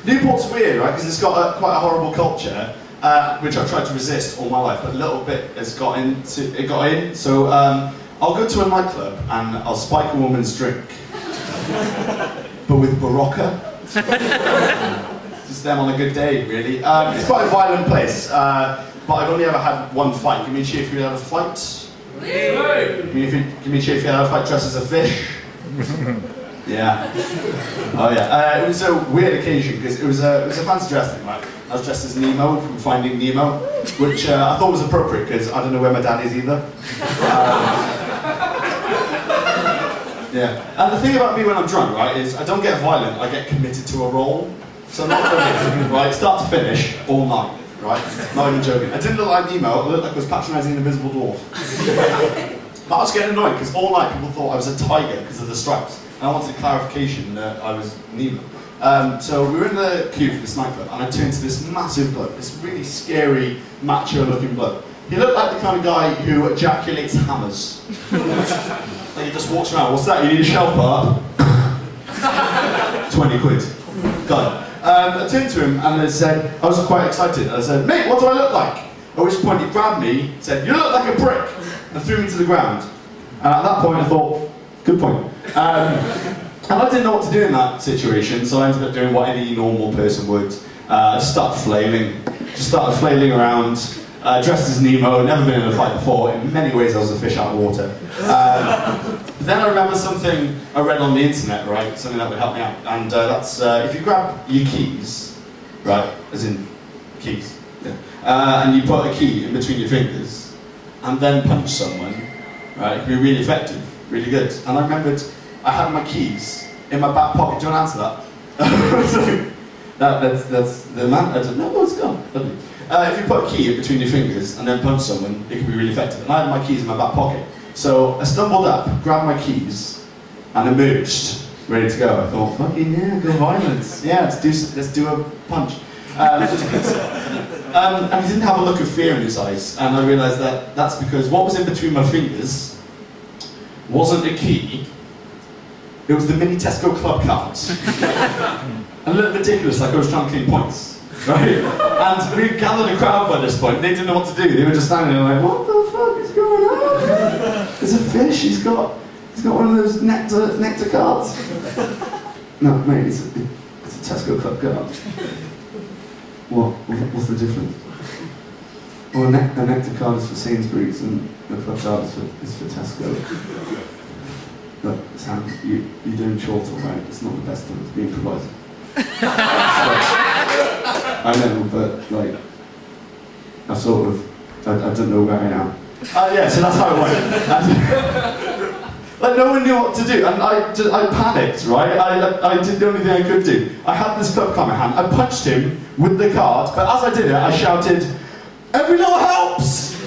Newport's weird, right? Because it's got quite a horrible culture, which I've tried to resist all my life, but a little bit has got in. So I'll go to a nightclub and I'll spike a woman's drink, but with Barocca. Just them on a good day, really. It's quite a violent place, but I've only ever had one fight. Give me a cheer if you had a fight. Give me a cheer if you had a fight dressed as a fish. Yeah. Oh yeah. It was a weird occasion because it was a fancy dress thing, right? I was dressed as Nemo from Finding Nemo, which I thought was appropriate because I don't know where my dad is either. Yeah. And the thing about me when I'm drunk, right, is I don't get violent. I get committed to a role. So I'm not joking, right? Start to finish, all night, right? Not even joking. I didn't look like Nemo. I looked like I was patronising an invisible dwarf. But I was getting annoyed because all night people thought I was a tiger because of the stripes. And I wanted clarification that I was Nemo. So we were in the queue for this nightclub, and I turned to this massive bloke, this really scary, macho-looking bloke. He looked like the kind of guy who ejaculates hammers. Like he just walks around. What's that? You need a shelf bar? 20 quid. Got it. I turned to him and I said, I was quite excited. I said, mate, what do I look like? At which point he grabbed me, said, you look like a prick, and threw me to the ground. And at that point I thought, good point. And I didn't know what to do in that situation, so I ended up doing what any normal person would. I just started flailing. Just started flailing around, dressed as Nemo, never been in a fight before. In many ways I was a fish out of water. But then I remember something I read on the internet, right? Something that would help me out. And that's, if you grab your keys, right, as in keys, yeah, and you put a key in between your fingers, and then punch someone, right, it can be really effective, really good. And I remembered I had my keys in my back pocket. Do you want to answer that? That's the man. I don't know. Oh, it's gone. Lovely. If you put a key in between your fingers and then punch someone, it can be really effective. And I had my keys in my back pocket. So I stumbled up, grabbed my keys, and emerged, ready to go. I thought, fucking yeah, go violence. Yeah, let's do a punch. And he didn't have a look of fear in his eyes, and I realised that that's because what was in between my fingers wasn't a key, it was the mini Tesco club cards. And it looked ridiculous, like I was trying to clean points. Right? And we gathered a crowd by this point. They didn't know what to do. They were just standing there like, what the fuck is going on? There's a fish. He's got one of those nectar cards. No, mate, it's a Tesco club card. What's the difference? Well, a nectar card is for Sainsbury's and the club card is for Tesco. But Sam, you're doing Chortle, right? It's not the best time to be improvising. I know, but like, I sort of, I don't know where I am. Yeah, so that's how it went. Like, no one knew what to do, and I panicked, right? I did the only thing I could do. I had this club card in my hand, I punched him with the card, but as I did it, I shouted, "Every little helps!"